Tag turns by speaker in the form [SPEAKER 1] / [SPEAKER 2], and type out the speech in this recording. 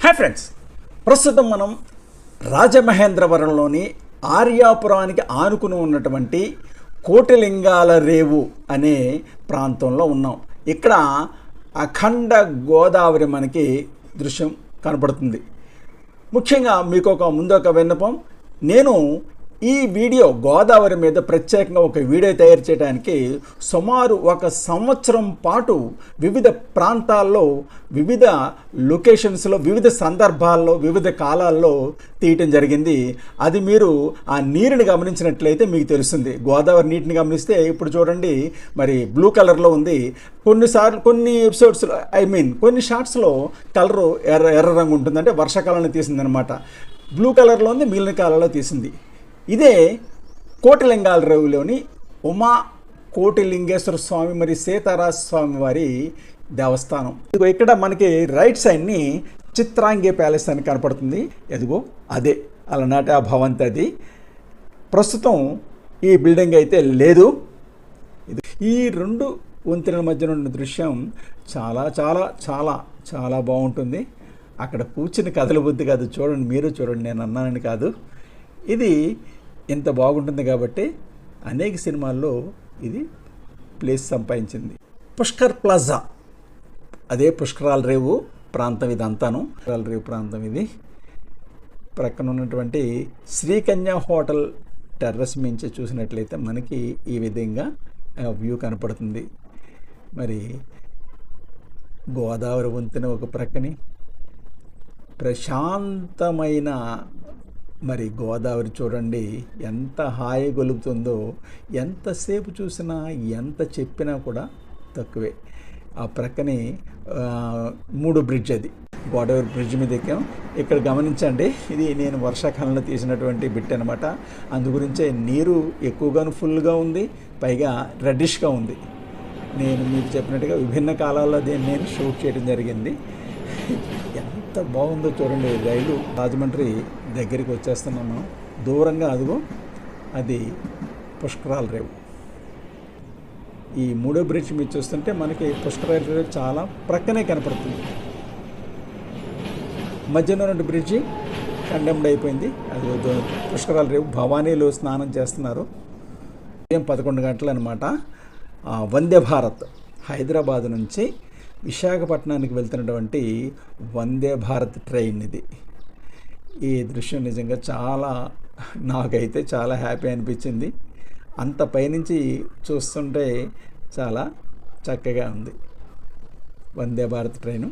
[SPEAKER 1] Hi friends, ప్రస్తుతం మనం రాజమహేంద్రవరంలోని ఆర్యాపురానికి ఆనుకుని ఉన్నటువంటి కోటిలింగాల రేవు అనే ప్రాంతంలో ఉన్నాం. ఇక్కడ అఖండ గోదావరి మనకి దృశ్యం కనపడుతుంది. ముఖ్యంగా మీకు ముందొక విన్నపం, నేను ఈ వీడియో గోదావరి మీద ప్రత్యేకంగా ఒక వీడియో తయారు చేయడానికి సుమారు 1 సంవత్సరం పాటు వివిధ ప్రాంతాల్లో, వివిధ లొకేషన్స్లో, వివిధ సందర్భాల్లో, వివిధ కాలాల్లో తీయటం జరిగింది. అది మీరు ఆ నీరుని గమనించినట్లయితే మీకు తెలుస్తుంది. గోదావరి నీటిని గమనిస్తే ఇప్పుడు చూడండి, మరి బ్లూ కలర్లో ఉంది. కొన్నిసార్లు కొన్ని ఎపిసోడ్స్లో కొన్ని షార్ట్స్లో కలరు ఎర్ర రంగు ఉంటుంది, అంటే వర్షాకాలంలో తీసిందనమాట. బ్లూ కలర్లో ఉంది, మిగిలిన కాలంలో తీసింది. ఇదే కోటిలింగాల రేవులోని ఉమా కోటిలింగేశ్వర స్వామి మరి సీతారామ స్వామి వారి దేవస్థానం. ఇదిగో ఇక్కడ మనకి రైట్ సైడ్ని చిత్రాంగి ప్యాలెస్ అని కనపడుతుంది. ఎదుగో అదే అలనాటి ఆ భవంతి. అది ప్రస్తుతం ఈ బిల్డింగ్ అయితే లేదు. ఈ 2 వంతెనల మధ్య ఉన్న దృశ్యం చాలా చాలా చాలా చాలా బాగుంటుంది. అక్కడ కూర్చుని కదలబుద్ధి కాదు. చూడండి, మీరు చూడండి, నేను అన్నానని కాదు. ఇది ఎంత బాగుంటుంది కాబట్టి అనేక సినిమాల్లో ఇది ప్లేస్ సంపాదించింది. పుష్కర్ ప్లాజా, అదే పుష్కరాల రేవు ప్రాంతం ఇదంతాను. పుష్కరాల రేవు ప్రాంతం ఇది. ప్రక్కన ఉన్నటువంటి శ్రీకన్య హోటల్ టెర్రస్ మించి చూసినట్లయితే మనకి ఈ విధంగా వ్యూ కనపడుతుంది. మరి గోదావరి వంతెన ఒక ప్రక్కని, ప్రశాంతమైన మరి గోదావరి చూడండి ఎంత హాయి గొలుపుతుందో. ఎంతసేపు చూసినా, ఎంత చెప్పినా కూడా తక్కువే. ఆ ప్రక్కనే 3 బ్రిడ్జ్, అది గోదావరి బ్రిడ్జ్ మీద ఎక్కాం. ఇక్కడ గమనించండి, ఇది నేను వర్షాకాలంలో తీసినటువంటి బిట్ అనమాట. అందుగురించే నీరు ఎక్కువగాను ఫుల్గా ఉంది, పైగా రెడ్డిష్గా ఉంది. నేను మీకు చెప్పినట్టుగా విభిన్న కాలాల్లో దీన్ని నేను షూట్ చేయడం జరిగింది. ఎంత బాగుందో చూడండి. రైలు రాజమండ్రి దగ్గరికి వచ్చేస్తున్నాం మనం. దూరంగా అదిగో అది పుష్కరాల రేవు. ఈ 3వ బ్రిడ్జ్ మీరు చూస్తుంటే మనకి పుష్కరాల రేవు చాలా ప్రక్కనే కనపడుతుంది. మధ్యలో 2 బ్రిడ్జి కండెమ్డ్ అయిపోయింది. అది పుష్కరాల రేవు. భవానీలో స్నానం చేస్తున్నారు. ఉదయం 11 గంటలు అనమాట. వందే భారత్ హైదరాబాద్ నుంచి విశాఖపట్నానికి వెళ్తున్నటువంటి వందే భారత్ ట్రైన్ ఇది. ఈ దృశ్యం నిజంగా చాలా, నాకైతే చాలా హ్యాపీ అనిపించింది. అంత పైనుంచి చూస్తుంటే చాలా చక్కగా ఉంది వందే భారత్ ట్రైను.